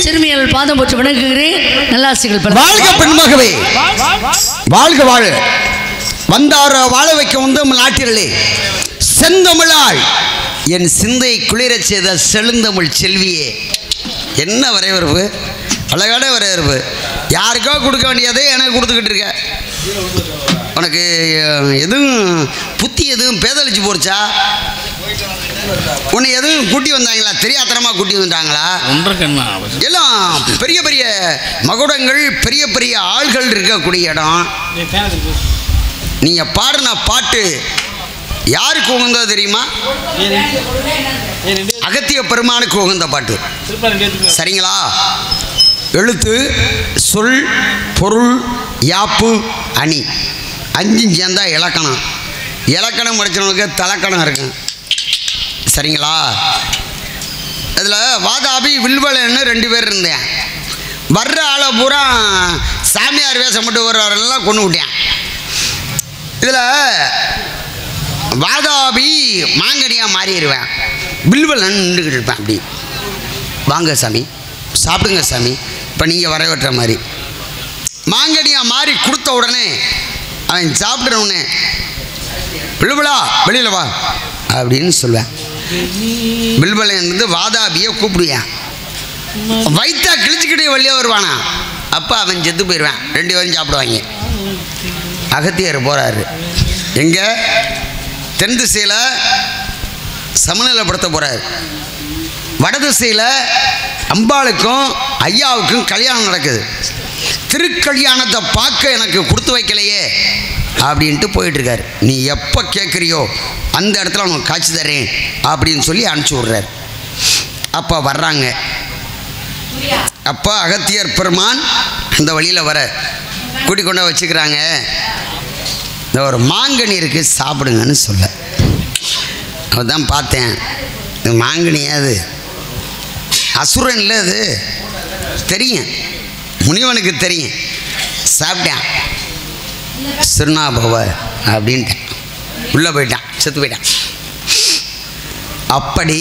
சிறுமியல் பாதம் போட்டு வணங்குகிறேன். நல்லாசிகள் வாழ்க பெண்மகவே, வாழ்க வாழ. வந்தார வாழ வைக்க வந்து நாட்டிலே செந்தமிழாள் என் சிந்தை குளிரச் செய்த செழுந்தமிழ் செல்வியே. என்ன வரவேற்பு, அழகான வரவேற்பு. யாருக்கோ கொடுக்க வேண்டியதே எனக்கு கொடுத்துக்கிட்டு இருக்க. உனக்கு எதுவும் புத்தி எதுவும் பேதளிச்சு போச்சா? உன்னை எதுவும் கூட்டி வந்தாங்களா? தெரியாதனமாக கூட்டி வந்துட்டாங்களா? எல்லாம் பெரிய பெரிய மகுடங்கள், பெரிய பெரிய ஆள்கள் இருக்கக்கூடிய இடம். நீங்கள் பாடின பாட்டு யாருக்கு உகந்தது தெரியுமா? அகத்திய பெருமானுக்கு உகந்த பாட்டு. சரிங்களா? எழுத்து, சொல், பொருள், யாப்பு, அணி அஞ்சும் சேர்ந்தா இலக்கணம். இலக்கணம் படித்தவனுக்கு தலக்கணம் இருக்கு. சரிங்களா? அதில் வாதாபி வில்வலன்னு 2 பேர் இருந்தேன். வர்ற ஆளை பூரா சாமியார் வேஷம் மட்டும் வர்றவரெல்லாம் கொண்டு விட்டேன். இதில் வாதாபி மாங்கனியாக மாறிடுவேன். வில்வலன் நின்றுக்கிட்டு இருப்பேன். அப்படி வாங்க சாமி, சாப்பிடுங்க சாமி, இப்போ நீங்கள் வரவேற்ற மாதிரி மாங்கனியாக மாறி கொடுத்த உடனே அவன் சாப்பிட்றவுடனே வில்வலா வெளியில் வா அப்படின்னு சொல்லுவேன். வில்வலன் இருந்து வாதாபியை கூப்பிடுவேன். வயிற்றா கிழிச்சிக்கிட்டே வெளியே வருவானா, அப்போ அவன் செத்து போயிடுவான். 2 பேரும் சாப்பிடுவாங்க. அகத்தியர் போகிறாரு. எங்கே? தென் திசையில் சமநிலைப்படுத்த போகிறார். வட திசையில் அம்பாளுக்கும் ஐயாவுக்கும் கல்யாணம் நடக்குது. திருக்கல்யாணத்தை பார்க்க எனக்கு கொடுத்து வைக்கலையே அப்படின்ட்டு போயிட்டுருக்கார். நீ எப்போ கேட்குறியோ அந்த இடத்துல உனக்கு காட்சி தரேன் அப்படின்னு சொல்லி அனுப்பிச்சி விட்றார். அப்போ வர்றாங்க. அப்போ அகத்தியர் பெருமான் அந்த வழியில் வர கூட்டிக் கொண்டு வச்சுக்கிறாங்க. இந்த ஒரு மாங்கனி இருக்குது, சாப்பிடுங்கன்னு சொல்ல. அவன் தான் பார்த்தேன், இந்த மாங்கனியாது அசுரன் இல்லை, அது தெரியும், முனிவனுக்கு தெரியும். சாப்பிட்டேன். சிறுநாபவ அப்படின்ட்டேன். உள்ளே போயிட்டான், செத்து போயிட்டான். அப்படி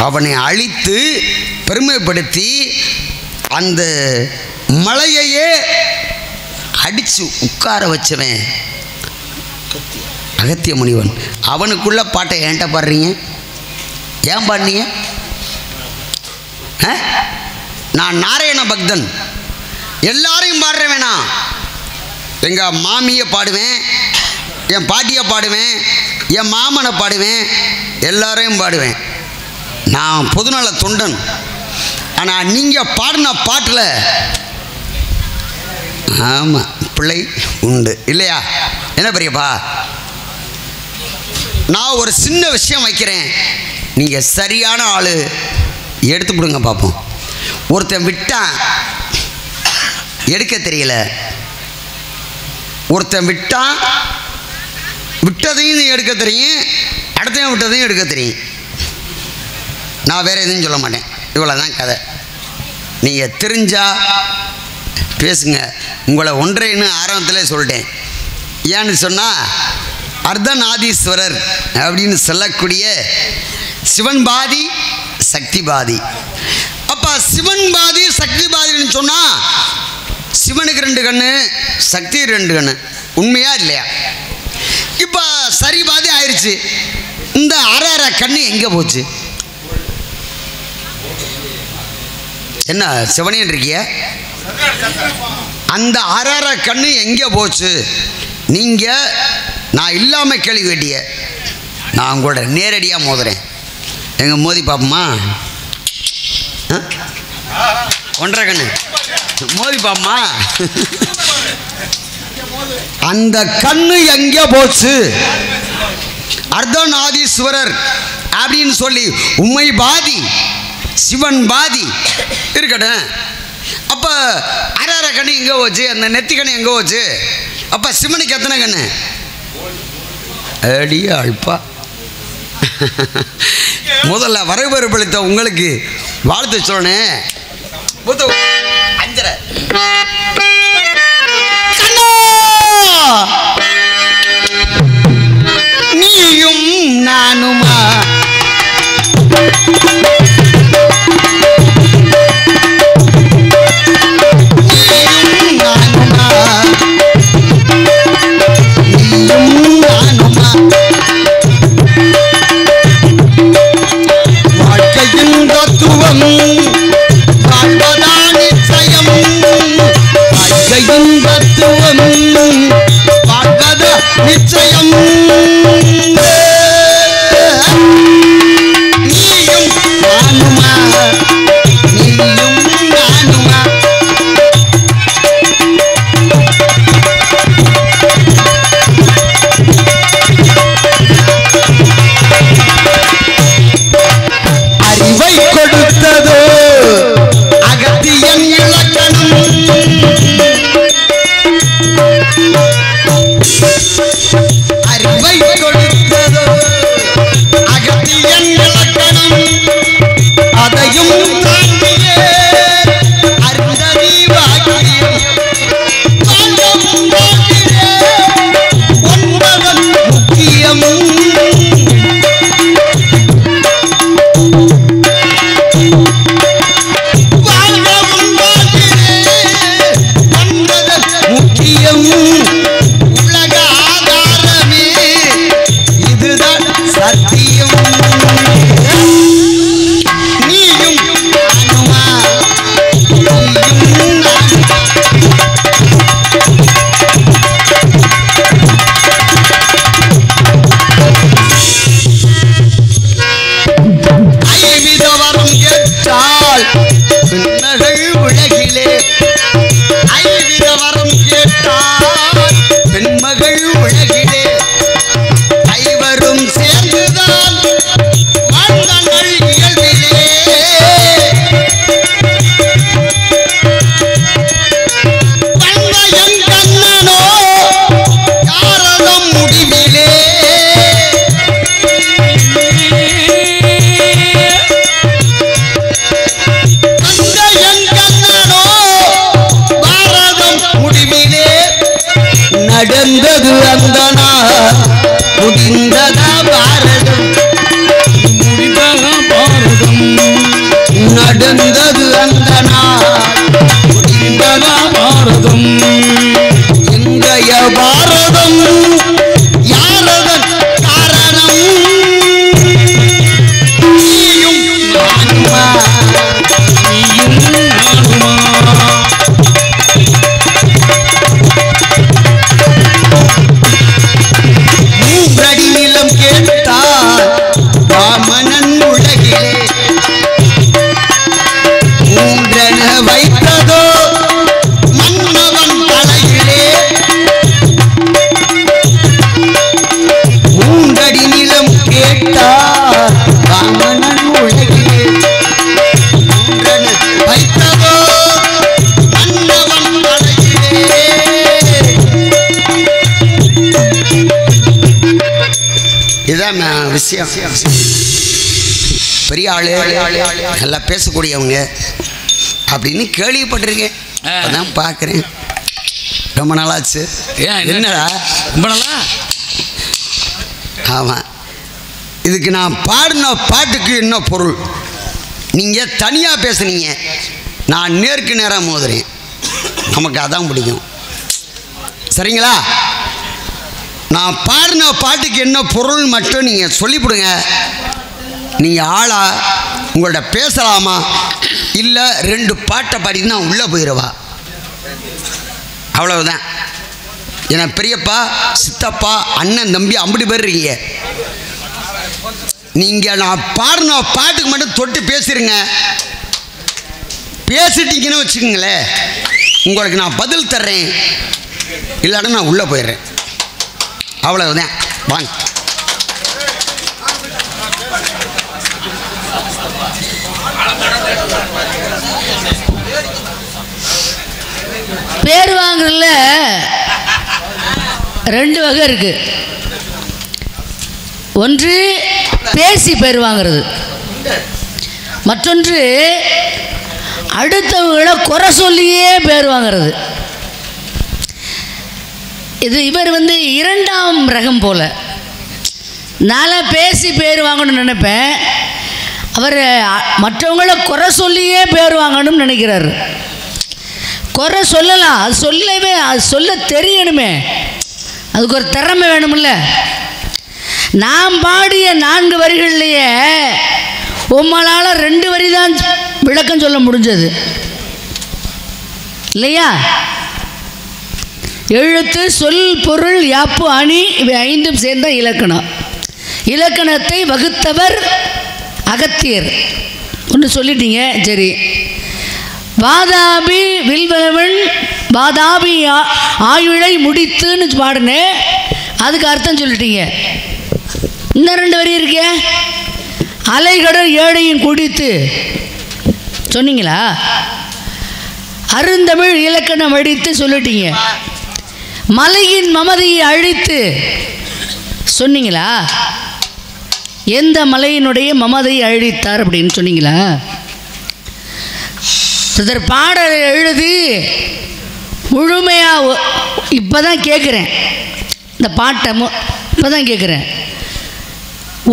அவனை அழித்து பெருமைப்படுத்தி அந்த மலையையே அடித்து உட்கார வச்சவன் அகத்திய முனிவன். அவனுக்குள்ள பாட்டை ஏன்ட்ட பாடுறீங்க? ஏன் பாடுனீங்க? நான் நாராயண பக்தன், எல்லாரையும் பாடுற வேணாம். எங்கள் மாமியை பாடுவேன், என் பாட்டியை பாடுவேன், என் மாமனை பாடுவேன், எல்லாரையும் பாடுவேன். நான் பொதுநல தொண்டன். ஆனால் நீங்கள் பாடின பாட்டில் ஆமாம் பிள்ளை உண்டு இல்லையா? என்ன பெரியப்பா, நான் ஒரு சின்ன விஷயம் வைக்கிறேன், நீங்கள் சரியான ஆள் எடுத்து கொடுங்க பார்ப்போம். ஒருத்தன் விட்டான், எடுக்க தெரியல. ஒருத்தன் விட்டான், விட்டதையும் எடுக்க தெரியும், அடுத்தையும் விட்டதையும் எடுக்க தெரியும். நான் வேறு எதுவும் சொல்ல மாட்டேன். இவ்வளோதான் கதை. நீங்கள் தெரிஞ்சால் பேசுங்க. உங்களை ஒன்றைன்னு ஆரம்பத்தில் சொல்லிட்டேன். ஏன்னு சொன்னால் அர்த்தநாதீஸ்வரர் அப்படின்னு சொல்லக்கூடிய சிவன் பாதி சக்தி பாதி. அப்போ சிவன் பாதி சக்தி பாதின்னு சொன்னால் சிவனுக்கு 2 கண்ணு, சக்தி 2 கண்ணு. உண்மையா இல்லையா? இப்போ சரி பாதி ஆயிடுச்சு. இந்த அரை கண்ணு எங்கே போச்சு? என்ன சிவனேன்னு இருக்கிய? அந்த அரை கண்ணு எங்கே போச்சு? நீங்கள் நான் இல்லாமல் கேள்வி கேட்டிய. நான் உங்களோட நேரடியாக மோதுறேன். எங்க மோதி பாப்போமா? 1.5 கண்ணு மோதி பாப்போமா? அந்த கண்ணு எங்கே போச்சு? அர்த்தநாதீஸ்வரர் அப்படின்னு சொல்லி உண்மை பாதி சிவன் பாதி இருக்கட்டும். அப்போ அரை கண்ணு எங்கே போச்சு? அந்த நெத்தி கண்ணு எங்கே போச்சு? அப்போ சிவனுக்கு எத்தனை கண்ணு? அடி அல்பா. முதல்ல வரவேற்பளித்த உங்களுக்கு வாழ்த்து சொன்னேன். 5.5 நீயும் நானுமா தத்துவம் வாழ்வதா நிச்சயம் வாழ்க்கையின் தத்துவம் வாழ்வதா நிச்சயம் நீயும் நானுமா நீயும் நானுமா அறிவை கொடுத்ததோ அகத்தியன் இலக்கணம் அறிவை கொடுத்ததோ அகத்தியன் இலக்கணம் அதையும் தாண்டியே அருந்தறிவாக்கியம் ஒன்பதன் முக்கியம் உலக ஆதாரமே இதுதான் சத்தியம் நீயும் நானுமா நீயும் ஐவித வரம் கேட்டால் பின்னகள் உலகிலே ஐவித வரம் கேட்டால் பெண்மகள் உலகிலே ஐவரும் சேர்ந்துதான் வாழ்ந்தங்கள் இயல்பிலே பண்டையன் கண்ணனோ யாரதம் முடிவிலே பண்டையன் கண்ணனோ பாரதம் முடிவிலே நடந்தது அந்த நாள் முடிந்ததா பாரதம் முடிந்ததா பாரதம் நடந்தது அந்த நாள் முடிந்ததா பாரதம் இன்றைய பாரதம் யாரதன் காரணம் நீயும் நானுமா நீயும் நானுமா மூன்றடி நிலம் கேட்டால் வாமனன் உலகிலே மூன்றென வைத்ததோ மன்னவன் தலையிலே மூன்றடி நிலம் கேட்டால் வாமனன் உலகிலே மூன்றென வைத்ததோ மன்னவன் தலையிலே இதுதான் விஷயம் பெரிய ஆளு நல்லா பேசக்கூடியவங்க அப்படின்னு கேள்விப்பட்டிருக்கேன் அதான் பார்க்குறேன் ரொம்ப நாளாச்சு என்னடா ரொம்ப நாளா ஆமாம் இதுக்கு நான் பாடின பாட்டுக்கு என்ன பொருள் நீங்கள் தனியாக பேசுனீங்க நான் நேருக்கு நேராக மோதுறேன் நமக்கு அதான் பிடிக்கும் சரிங்களா நான் பாடின பாட்டுக்கு என்ன பொருள் மட்டும் நீங்கள் சொல்லிவிடுங்க நீங்கள் ஆளா உங்கள்கிட்ட பேசலாமா இல்லை ரெண்டு பாட்டை பாடிட்டு நான் உள்ளே போயிடுவா அவ்வளவுதான் ஏன்னா பெரியப்பா சித்தப்பா அண்ணன் தம்பி 50 பேர் இருக்கீங்க நீங்கள் நான் பாடின பாட்டுக்கு மட்டும் தொட்டு பேசிடுங்க பேசிட்டீங்கன்னு வச்சுக்கோங்களேன் உங்களுக்கு நான் பதில் தர்றேன் இல்லாட்டா நான் உள்ளே போயிடுறேன் அவ்வளவுதான் வாங்க பேர் வாங்குறதுல 2 வகை இருக்கு. ஒன்று பேசி பேர் வாங்கிறது, மற்றொன்று அடுத்தவங்களை குறை சொல்லியே பேர் வாங்கிறது. இவர் இரண்டாம் ரகம் போல. நான் பேசி பேர் வாங்கணும்னு நினைப்பேன், அவர் மற்றவங்கள குறை சொல்லியே பேர் வாங்கணும்னு நினைக்கிறார். குறை சொல்லலாம், அது சொல்ல தெரியணுமே, அதுக்கு ஒரு திறமை வேணுமில்ல. நான் பாடிய 4 வரிகள்லையே உம்மளால் 2 வரி தான் விளக்கம் சொல்ல முடிஞ்சது இல்லையா? எழுத்து, சொல், பொருள், யாப்பு, அணி இவை 5ம் சேர்ந்த இலக்கணம். இலக்கணத்தை வகுத்தவர் அகத்தியர். ஒன்று சொல்லிட்டீங்க, சரி. வாதாபி வில்வலவன் வாதாபி ஆயுளை முடித்துன்னு பாடுனேன், அதுக்கு அர்த்தம் சொல்லிட்டீங்க. இன்னும் 2 வரி இருக்கே, அலைகடல் ஏழையும் குடித்து சொன்னீங்களா? அருந்தமிழ் இலக்கணம் அடித்து சொல்லிட்டீங்க. மலையின் மமதையை அழித்து சொன்னீங்களா? எந்த மலையினுடைய மமதையை அழித்தார் அப்படின்னு சொன்னீங்களா? சிலர் பாடல் எழுதி முழுமையாக இப்போ தான் கேட்குறேன், இந்த பாட்டை இப்போ தான் கேட்குறேன்.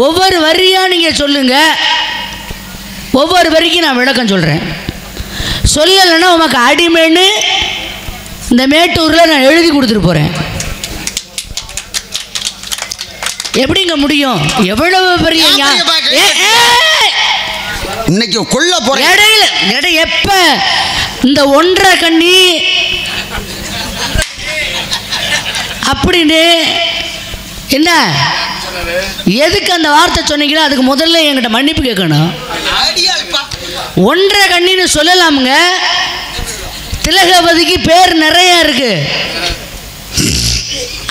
ஒவ்வொரு வரியாக நீங்கள் சொல்லுங்கள், ஒவ்வொரு வரிக்கும் நான் விளக்கம் சொல்கிறேன். சொல்லலைன்னா உமக்கு அடிமைன்னு இந்த மேட்டூரில் நான் எழுதி கொடுத்துட்டு போகிறேன். எப்படிங்க முடியும்? எவ்வளவு பெரிய இன்னைக்கு கொல்ல போற இடையில எப்ப இந்த 1.5 கண்ணி அப்படின்னு என்ன எதுக்கு அந்த வார்த்தை சொன்னீங்களோ அதுக்கு முதல்ல என்கிட்ட மன்னிப்பு கேட்கணும். 1.5 கண்ணின்னு சொல்லலாமுங்க. திலகவதிக்கு பேர் நிறைய இருக்கு.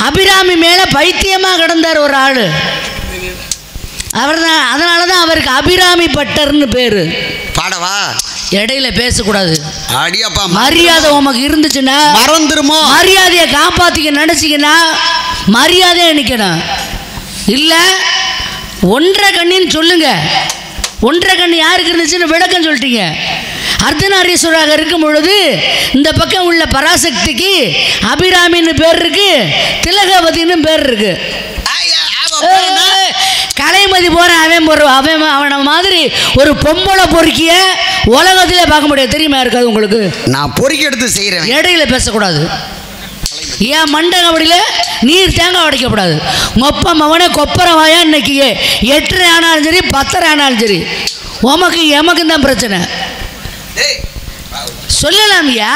அபிராமி மேல பைத்தியமா கிடந்தார் ஒரு ஆளு, அவர் தான். அதனால தான் அவருக்கு அபிராமி பட்டர்னு பேரு. பாடவா? இடையில பேசக்கூடாது. அடியாப்பா, மரியாதை உமக்கு இருந்துச்சுன்னா மறந்துருமோ? மரியாதையை காப்பாத்திக்க நினைச்சிங்கன்னா மரியாதையா நிக்கணும். இல்ல 1.5 கண்ணின்னு சொல்லுங்க. 1.5 கண்ணி யாருக்கு இருந்துச்சுன்னு விளக்கம் சொல்லிட்டீங்க. அர்த்தநாரீஸ்வராக இருக்கும் பொழுது இந்த பக்கம் உள்ள பராசக்திக்கு அபிராமின்னு பேர் இருக்கு, திலகவதின்னு பேர் இருக்கு. கலைமதி போற அவன் அவனை மாதிரி ஒரு பொம்பளை பொறுக்கிய உலகத்திலே பார்க்க முடியாது. தெரியுமா இருக்காது உங்களுக்கு? நான் பொறுக்கி எடுத்து செய்கிறேன். இடையில பேசக்கூடாது. ஏன் மண்டகப்படியில் நீர் தேங்காய் உடைக்கப்படாது. மொப்பம் அவனே கொப்பரை வாயா. இன்னைக்கு 8.5 ஆனாலும் சரி 10.5 ஆனாலும் சரி உமக்கு எமக்கு தான் பிரச்சனை. சொல்லலாம் ஐயா,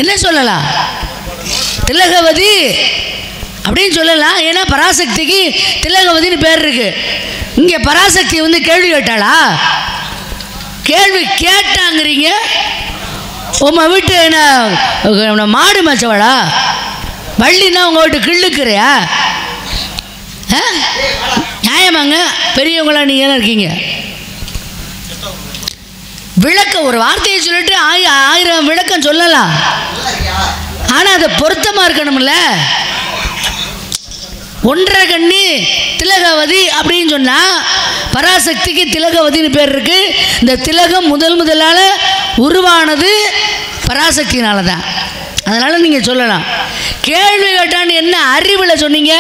என்ன சொல்லலாம்? திலகவதி அப்படின்னு சொல்லலாம். ஏன்னா பராசக்திக்கு திலகவதின்னு பேர் இருக்கு. இங்கே பராசக்தி வந்து கேள்வி கேட்டாளா? கேள்வி கேட்டாங்கிறீங்க. உங்க வீட்டு என்ன மாடு மேய்ச்சவாளா? வள்ளின்னா உங்க வீட்டு கிள்ளுக்கிறியா? நியாயமாங்க? பெரியவங்களா நீங்க என்ன இருக்கீங்க? விளக்க ஒரு வார்த்தையை சொல்லிட்டு 1000 விளக்கம் சொல்லலாம். ஆனா அது பொருத்தமா இருக்கணும்ல. 1.5 கண்ணி திலகவதி அப்படின்னு சொன்னா பராசக்திக்கு திலகவதின்னு பேர் இருக்கு. இந்த திலகம் முதலால உருவானது பராசக்தினால தான். அதனால நீங்க சொல்லலாம். கேள்வி கேட்டான்னு என்ன அறிவில் சொன்னீங்க?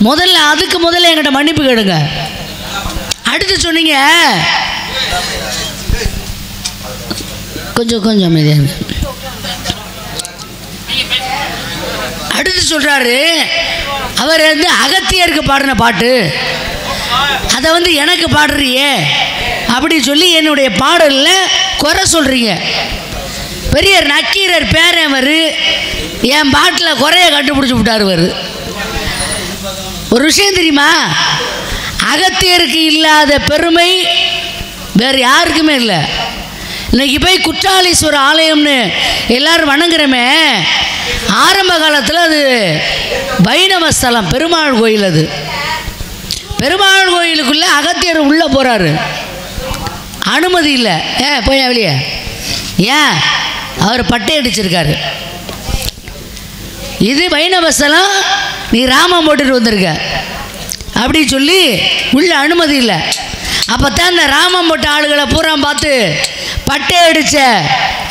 முதல்ல அதுக்கு முதல்ல என்கிட்ட மன்னிப்பு கேளுங்க. அடுத்து சொன்னீங்க கொஞ்சம் அமைதியாக. அடுத்து சொல்றாரு அவர் வந்து அகத்தியருக்கு பாடின பாட்டு அதை வந்து எனக்கு பாடுறியே அப்படி சொல்லி என்னுடைய பாடலில் குறை சொல்றீங்க. பெரிய நக்கீரர் பேரன் அவர் என் பாட்டில் குறைய கண்டுபிடிச்சி விட்டார். ஒரு விஷயம் தெரியுமா? அகத்தியருக்கு இல்லாத பெருமை வேறு யாருக்குமே இல்லை. இன்னைக்கு போய் குற்றாலீஸ்வர ஆலயம்னு எல்லாரும் வணங்குறமே, ஆரம்ப காலத்தில் அது வைணவ ஸ்தலம், பெருமாள் கோயில். அது பெருமாள் கோயிலுக்குள்ளே அகத்தியர் உள்ளே போகிறாரு, அனுமதி இல்லை. போய் வெளியே. ஏன்? அவர் பட்டை அடிச்சிருக்காரு. இது வைணவ ஸ்தலம், நீ ராமம் போட்டுட்டு வந்திருக்க அப்படி சொல்லி உள்ள அனுமதி இல்லை. அப்போ தான் இந்த ராமம் போட்ட ஆளுகளை பூரா பார்த்து பட்டை அடித்த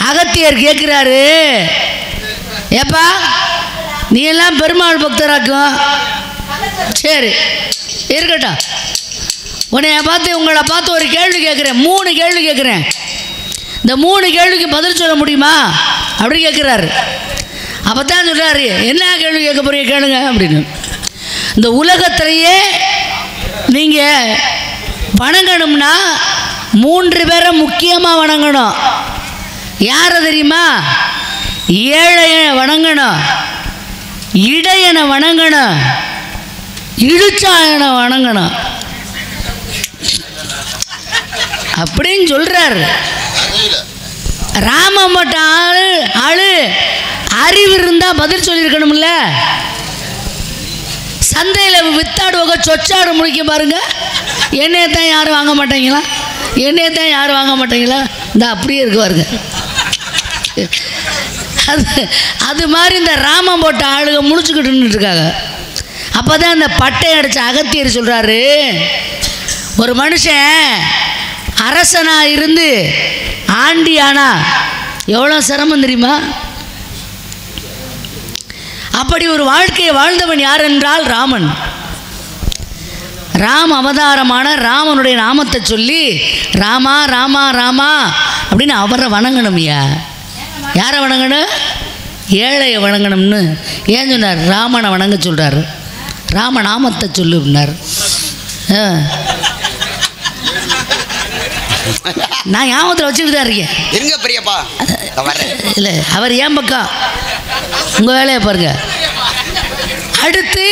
அகத்தியர் கேட்குறாரு, ஏப்பா நீ எல்லாம் பெருமாள் பக்தராக்கும், சரி இருக்கட்டும், உன்னைய பார்த்து உங்களை பார்த்து ஒரு கேள்வி கேட்குறேன், 3 கேள்வி கேட்குறேன், இந்த 3 கேள்விக்கு பதில் சொல்ல முடியுமா அப்படி கேட்குறாரு. அப்போ தான் சொல்கிறாரு, என்ன கேள்வி கேட்க போறீங்க கேளுங்க அப்படின்னு. இந்த உலகத்திலேயே நீங்கள் வணங்கணும்னா 3 பேரை முக்கியமாக வணங்கணும். யாரை தெரியுமா? ஏழையனை வணங்கணும், இடையனை வணங்கணும், இழுச்சாயனை வணங்கணும் அப்படின்னு சொல்றாரு. ராமன் மட்டும் ஆளு அறிவு இருந்தா பதில் சொல்லியிருக்கணும்ல. சந்தையில் வித்தாடுவாங்க, சொச்சாடு முடிக்க பாருங்க. என்னையத்தான் யாரும் வாங்க மாட்டீங்களா? என்னையத்தான் யாரும் வாங்க மாட்டீங்களா? இந்த அப்படியே இருக்கு பாருங்க. அது மாதிரி இந்த ராமன் போட்ட ஆளுங்க முடிச்சுக்கிட்டு இருக்காங்க. அப்போ தான் இந்த பட்டை அடித்த அகத்தியர் சொல்கிறாரு, ஒரு மனுஷன் அரசனாக இருந்து ஆண்டியானா எவ்வளோ சிரமம் தெரியுமா? அப்படி ஒரு வாழ்க்கையை வாழ்ந்தவன் யார் என்றால் ராமன். ராம அவதாரமான ராமனுடைய நாமத்தை சொல்லி ராமா ராமா ராமா அப்படின்னு அவரை வணங்கணும்யா. யாரை வணங்கணும்? ஏழையை வணங்கணும்னு ஏன் சொன்னார்? ராமனை வணங்க சொல்கிறார். ராம நாமத்தை சொல்லுனார். நான் ஞாபகத்தில் வச்சுக்கிட்டு தான் இருக்கேன். எங்க பெரியப்பா இல்லை, அவர் ஏன் பக்கம் உங்கள் வேலையை பாருங்க. அடுத்து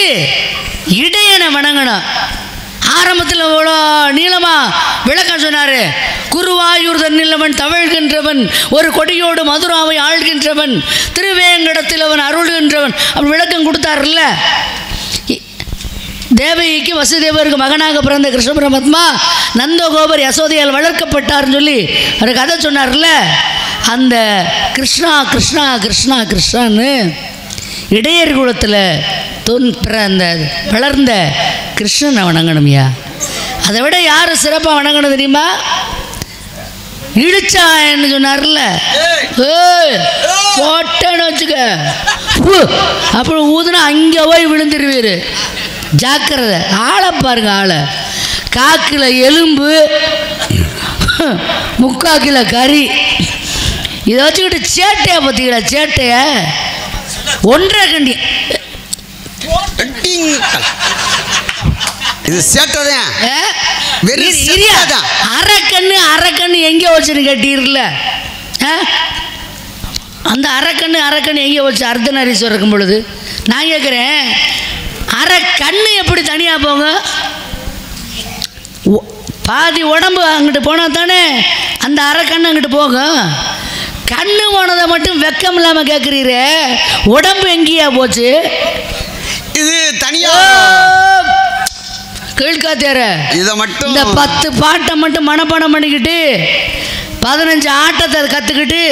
இடையனை வணங்கணும். ஆரம்பத்தில் இவ்வளோ நீளமாக விளக்கம் சொன்னார். குருவாயூர் தன்னிலவன் தவழ்கின்றவன், ஒரு கொடியோடு மதுராவை ஆள்கின்றவன், திருவேங்கடத்தில் அவன் அருள்கின்றவன் அப்படி விளக்கம் கொடுத்தாருல்ல. தேவகிக்கு வசுதேவருக்கு மகனாக பிறந்த கிருஷ்ண பரமாத்மா நந்தகோபர் யசோதையால் வளர்க்கப்பட்டார்னு சொல்லி ஒரு கதை சொன்னார்ல. அந்த கிருஷ்ணா கிருஷ்ணா கிருஷ்ணா கிருஷ்ணான்னு இடையர் குலத்தில் பிறந்த வளர்ந்த கிருஷ்ணனை வணங்கணும்யா. அதை விட யார் சிறப்பாக வணங்கணும் தெரியுமா? இழுச்சாயன்னு சொன்னார்ல. போட்டேன்னு வச்சுக்க, அப்புறம் ஊதுனா அங்கே போய் விழுந்துருவீர். ஜாக்கிரதை. ஆளை பாருங்க, ஆளை. காக்கில் எலும்பு, 3/4 கிலோ கறி, இதை வச்சுக்கிட்டு சேட்டையை பார்த்தீங்களா? சேட்டைய 1.5 கண்டி. இது சேட்டதான். அரைக்கண்ணு எங்கே வச்சுன்னு கேட்டீர்ல? அந்த அரைக்கண்ணு எங்கே வச்சு அர்த்தநாரீஸ்வரர் இருக்கும் பொழுது நான் கேட்குறேன், அரைக்கண்ணு எப்படி தனியாக போங்க? பாதி உடம்பு அங்கிட்டு போனால் தானே அந்த அரைக்கண்ணு அங்கிட்டு போகும். கண்ணு போனதை மட்டும் வெக்கம் இல்லாமல் கேட்குறீரே, உடம்பு எங்கேயா போச்சு? இது தனியா கேள்காத்தேர இதை மட்டும் இந்த 10 பாட்டை மட்டும் மனப்பாடம் பண்ணிக்கிட்டு 15 ஆட்டத்தை கற்றுக்கிட்டு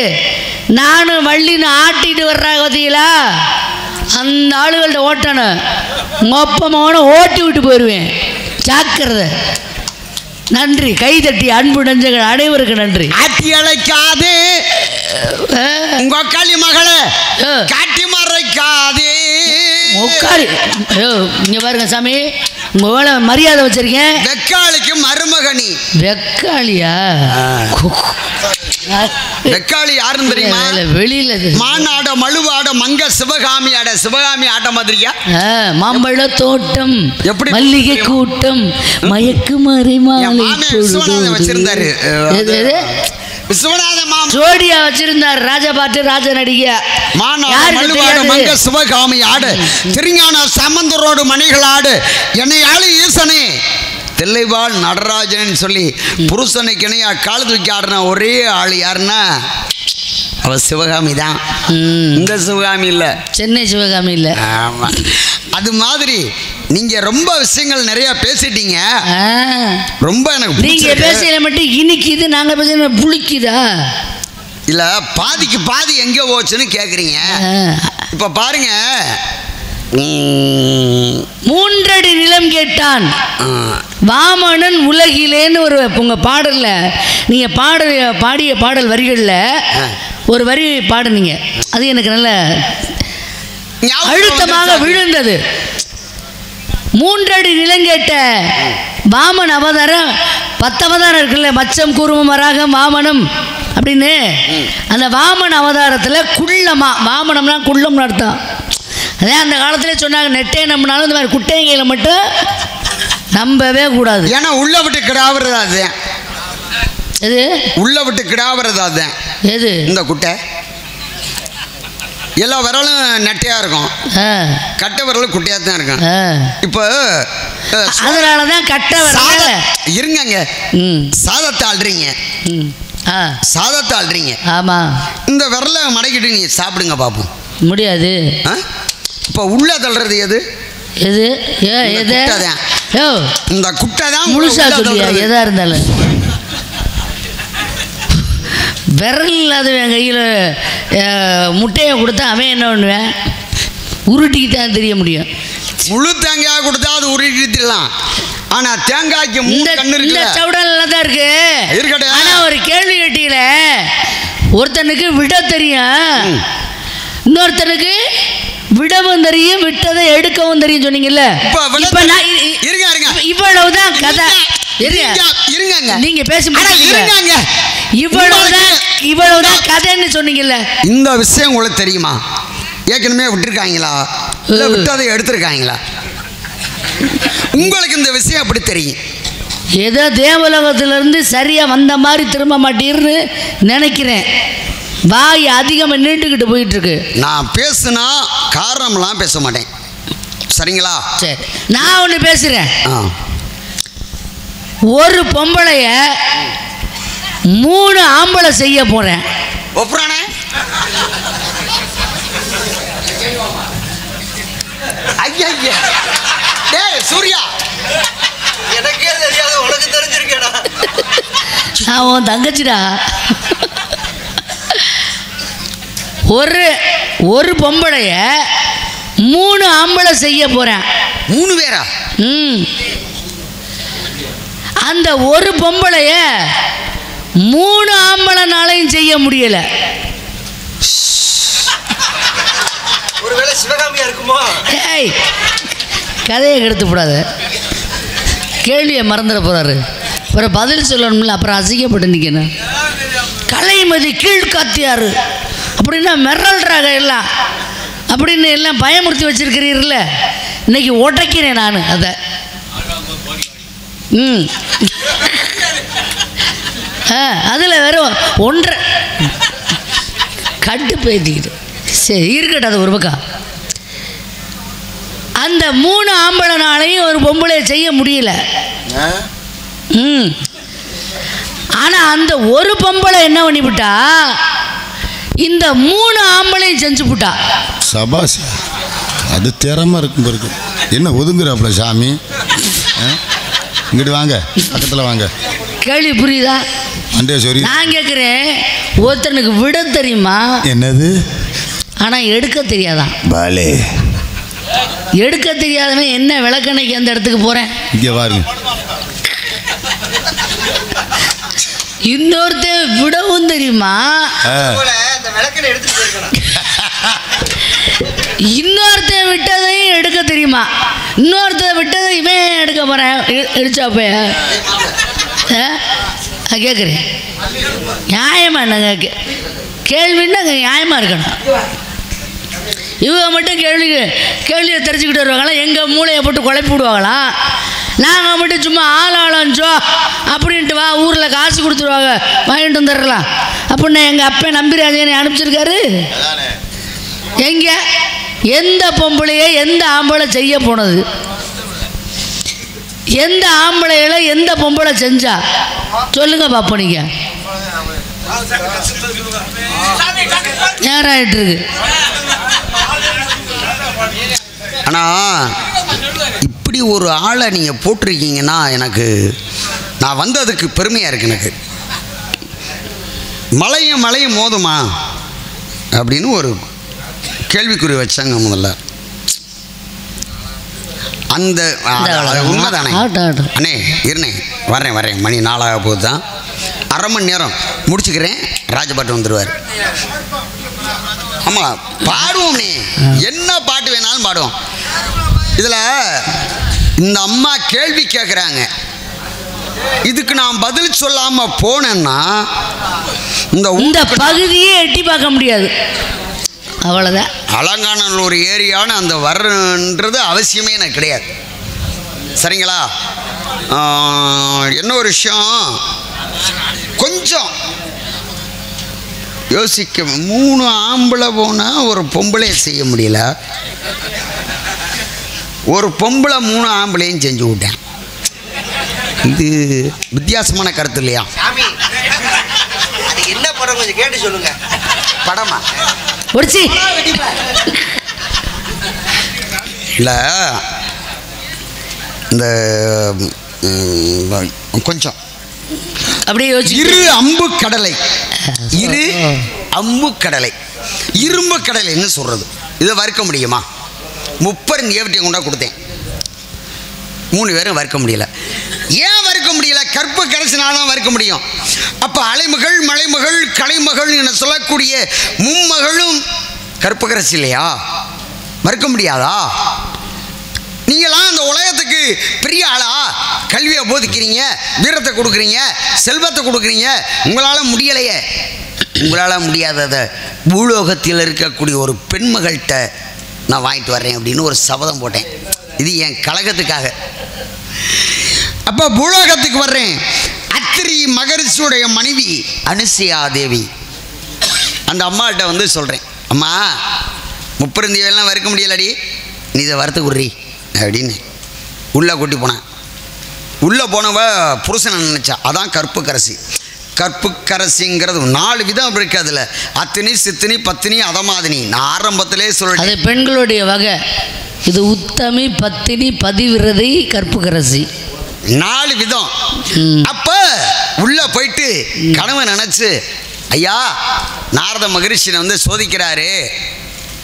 நானும் வள்ளின்னு ஆட்டிட்டு வர்றாங்க பார்த்தீங்களா? அந்த ஆளுகள்ட்ட ஓட்டணும். மொப்பமான ஓட்டி விட்டு போயிடுவேன். ஜாக்கிரதை. நன்றி. கைதட்டி அன்பு நெஞ்சங்கள் அனைவருக்கு நன்றி. ஆட்டி அழைக்காது உங்க அக்காளி மகளை காட்டி மறைக்காதே. உட்காரு. இங்க பாருங்க சாமி, உங்க வேலை மரியாதை வச்சிருக்கேன். வெக்காளிக்கு மருமகனி. வெக்காளியா? வெக்காளி யாருன்னு தெரியுமா? வெளியில மானாட மழுவாட மங்க சிவகாமி ஆட. சிவகாமி ஆட்ட மாதிரியா? மாம்பழ தோட்டம், எப்படி மல்லிகை கூட்டம், மயக்கு மறைமாலை வச்சிருந்தாரு. ஜோடியா வச்சிருந்தார். ராஜா பாட்டு ராஜா நடிகை. மங்க சிவகாமி ஆடு, திருஞான சம்பந்தரோடு மணிகள் ஆடு, என்னை ஆளு ஈசனே தில்லைவாள் நடராஜன் சொல்லி புருஷனுக்கு இணையா கால் தூக்கி ஆடுன ஒரே ஆள் யாருன்னா அவ சிவகாமி தான். இந்த சிவகாமி இல்லை, சென்னை சிவகாமி இல்லை. ஆமாம். அது மாதிரி நீங்க ரொம்ப விஷயங்கள் நிறைய பேசிட்டீங்க. ரொம்ப எனக்கு நீங்க பேசல மட்டும் இனிக்குது, நாங்க பேச புளிக்குதா? இல்ல பாதிக்கு பாதி எங்க போச்சுன்னு கேக்குறீங்க. இப்ப பாருங்க, 3 அடி நிலம் கேட்டான் வாமனன் உலகிலேன்னு ஒரு உங்க பாடல்ல நீங்க பாடிய பாடல் வரிகள்ல ஒரு வரி பாடுனீங்க. அது எனக்கு நல்ல அழுத்தமாக விழுந்தது. 3 அடி நிலம் கேட்ட வாமன் அவதாரம் 10 அவதாரம் இருக்குல்ல, மச்சம் கூர்மம் வராகம் வாமனம் அப்படின்னு. அந்த வாமன் அவதாரத்தில் குள்ளமா, வாமனம்னா குள்ளம்னு அர்த்தம். அதே அந்த காலத்திலே சொன்னாங்க, நெட்டே நம்பினாலும் இந்த மாதிரி குட்டைங்கையில் மட்டும் நம்பவே கூடாது. ஏன்னா உள்ள விட்டு கிடாவுறது அதுதான். எது உள்ள விட்டு கிடாவுறது அதுதான். எது இந்த குட்டை எல்லா விரலும் நெட்டையாக இருக்கும், கட்டை விரலும் குட்டையாக தான் இருக்கும். இப்போ அதனால தான் கட்டை விரல். இருங்கங்க, சாதத்தை ஆள்றீங்க, சாதத்தை ஆள்றீங்க. ஆமாம், இந்த விரலை மடக்கிட்டு நீங்கள் சாப்பிடுங்க பார்ப்போம். முடியாது. இப்போ உள்ள தள்ளுறது எது? எது எது? இந்த குட்டை தான் முழுசா சொல்லியா? எதா இருந்தாலும் விரல் இல்லாதவன் கையில் முட்டையை கொடுத்தா அவன் என்ன பண்ணுவேன்? உருட்டிக்கிட்டான் தெரிய முடியும். முழு தேங்காய் கொடுத்தா அது உருட்டிடலாம். ஆனால் தேங்காய்க்கு இந்த சவுடல் நல்லா தான் இருக்கு. இருக்கட்டும். ஆனால் ஒரு கேள்வி கேட்டீங்கள, ஒருத்தனுக்கு விட தெரியும், இன்னொருத்தனுக்கு விடவும் தெரியும், விட்டதை எடுக்கவும் தெரியும் சொன்னீங்கல்ல. இப்போ நான் இவ்வளவுதான் கதை. இருங்க, நீங்க பேச முடியுங்க. இவ்வளவுதான் கதைன்னு சொன்னீங்கல்ல. இந்த விஷயம் உங்களுக்கு தெரியுமா? ஏற்கனவே விட்டுருக்காங்களா இல்லை விட்டதை எடுத்திருக்காங்களா? உங்களுக்கு இந்த விஷயம் அப்படி தெரியும்? ஏதோ தேவலோகத்திலிருந்து சரியா வந்த மாதிரி திரும்ப மாட்டீர்னு நினைக்கிறேன். வாய் அதிகமாக நீண்டுக்கிட்டு போயிட்டு இருக்கு. நான் பேசுனா காரணம்லாம் பேச மாட்டேன், சரிங்களா? சரி, நான் ஒன்று பேசுகிறேன். ஒரு பொம்பளைய 3 ஆம்பளை செய்ய போறேன். ஒப்புறானே ஐயா, டேய் சூர்யா, எனக்கே தெரியாத உனக்கு தெரிஞ்சிருக்கேடா. நான் உன் தங்கச்சிடா. ஒரு பொம்பளைய 3 ஆம்பளை செய்ய போறேன். 3 பேரா? அந்த ஒரு பொம்பளைய 3 ஆம்பளைனாலையும் செய்ய முடியல. ஒருவேளை சிவகாமியா இருக்குமோ? ஏய், கதையை கெடுத்து போடாத. கேள்வியை மறந்துட போறாரு. அப்புறம் பதில் சொல்லணும்ல, அப்புறம் அசிங்கப்பட்டு நிற்கணும். கலைமதி கீழ்காத்தியாரு அப்படின்னா மிரல்றாங்க எல்லாம் அப்படின்னு எல்லாம் பயமுறுத்தி வச்சிருக்கிறீர்கள. இன்னைக்கு உடைக்கிறேன் நான் அதை. அதில் வெறும் 1.5 கட்டு பேத்திக்கிட்டு சரி இருக்கட்டும். அது ஒரு பக்கம். அந்த 3 ஆம்பளைனாலையும் ஒரு பொம்பளையை செய்ய முடியல. ஆனால் அந்த ஒரு பொம்பளை என்ன பண்ணிவிட்டா, இந்த 3 ஆம்பளையும் செஞ்சு விட்டா. சபாஸ், அது திறமை இருக்கும் பிறகு. என்ன ஒதுங்குறாப்புல சாமி? இங்கிட்டு வாங்க, பக்கத்தில் வாங்க. கேள்வி புரியுதா? அண்டேஸ்வரி, நான் கேட்குறேன், ஒருத்தனுக்கு விட தெரியுமா? என்னது? ஆனால் எடுக்க தெரியாதான். பாலே, எடுக்க தெரியாதவன் என்ன விளக்கணைக்கு அந்த இடத்துக்கு போகிறேன். இங்கே பாருங்க. இன்னொருத்தன் விடவும் தெரியுமா? இன்னொருத்தன் விட்டதையும் எடுக்க தெரியுமா? இன்னொருத்தன் விட்டதை இவன் எடுக்க போகிறேன். இடிச்சாப்ப கேட்குறேன். நியாயமா என்னங்க கேள்வின்னா நியாயமாக இருக்கணும். இவங்க மட்டும் கேள்வியை தெரிஞ்சுக்கிட்டு வருவாங்களா? எங்கள் மூளையை போட்டு குழப்பி விடுவாங்களா? நாங்கள் மட்டும் சும்மா ஆளாளஞ்சோ அப்படின்ட்டு வா, ஊரில் காசு கொடுத்துருவாங்க, வாங்கிட்டு வந்துடலாம் அப்படின்னா எங்கள் அப்பா நம்பிராஜனை அனுப்பிச்சிருக்காரு. எங்கே எந்த பொம்பளையை எந்த ஆம்பளை செய்ய போனது? எந்த ஆம்பளையில எந்த பொம்பளை செஞ்சா சொல்லுங்க பாப்போம். நீங்க நேராயிட்டு இருக்கு. ஆனால் இப்படி ஒரு ஆளை நீங்கள் போட்டிருக்கீங்கன்னா எனக்கு, நான் வந்ததுக்கு பெருமையாக இருக்கு. எனக்கு மலையும் மோதுமா அப்படின்னு ஒரு கேள்விக்குறி வச்சாங்க முதல்ல. அந்த உண்மைதானே அண்ணே? இருண்ணே, வரேன். மணி 4 போது தான். 1/2 மணி நேரம் முடிச்சுக்கிறேன். ராஜபாட்டு வந்துடுவார். ஆமாம், பாடுவோம்னே, என்ன பாட்டு வேணாலும் பாடுவோம். இதில் இந்த அம்மா கேள்வி கேட்குறாங்க. இதுக்கு நான் பதில் சொல்லாமல் போனேன்னா இந்த பகுதியே எட்டி பார்க்க முடியாது. அவ்வளோதான். அலங்காநல்லூர் ஏரியான்னு அந்த வர்றன்றது அவசியமே எனக்கு கிடையாது. சரிங்களா? என்ன ஒரு விஷயம் கொஞ்சம் யோசிக்க, 3 ஆம்பளை போனால் ஒரு பொம்பளையை செய்ய முடியல, ஒரு பொம்பளை 3 ஆம்பளையும் செஞ்சு விட்டேன். இது வித்தியாசமான கருத்து இல்லையா? அது என்ன படம் கொஞ்சம் கேட்டு சொல்லுங்க. படமா ஒடிச்சி இல்லை, இந்த கொஞ்சம் அப்படியே யோசிச்சு. இரு அம்பு கடலை, இரு அம்பு கடலை, இரும்பு கடலைன்னு சொல்றது. இதை வறுக்க முடியுமா? 30 ஏவட்டியை கொண்டா கொடுத்தேன், 3 பேரும் வறுக்க முடியல. ஏன் வறுக்க முடியல? கற்பு கரைசினால்தான் வறுக்க முடியும். அப்போ அலைமகள், மலைமகள், கலைமகள் என சொல்லக்கூடிய மும்மகளும் கற்பு கரைசி இல்லையா? வறுக்க முடியாதா? நீங்களாம் அந்த உலகத்துக்கு பெரிய ஆளா? கல்வியை போதிக்கிறீங்க, வீரத்தை கொடுக்குறீங்க, செல்வத்தை கொடுக்குறீங்க, உங்களால் முடியலையே. உங்களால் முடியாததை பூலோகத்தில் இருக்கக்கூடிய ஒரு பெண்மகள்கிட்ட நான் வாங்கிட்டு வர்றேன் அப்படின்னு ஒரு சபதம் போட்டேன். இது என் கழகத்துக்காக. அப்போ பூலோகத்துக்கு வர்றேன். அத்திரி மகரிஷியுடைய மனைவி அனுசியா தேவி, அந்த அம்மாகிட்ட வந்து சொல்கிறேன், அம்மா 30 தேவையெல்லாம் வறுக்க முடியலடி, நீ இதை வறுத்து குடுறி அப்படின்னு உள்ளே கூட்டி போனேன். உள்ளே போனவ புருஷனை நினச்சா. அதான் கற்பு கரசி. கற்பு கரசிங்கிறது 4 விதம் இருக்குது. அதில் அத்தினி, சித்தினி, பத்தினி, அதமாதினி. நான் ஆரம்பத்திலே சொல்கிறேன், அது பெண்களுடைய வகை. இது உத்தமி, பத்தினி, பதிவிரதை, கற்பு கரசி, 4 விதம். அப்போ உள்ளே போயிட்டு கணவன் நினச்சி, ஐயா நாரத மகரிஷினை வந்து சோதிக்கிறாரு,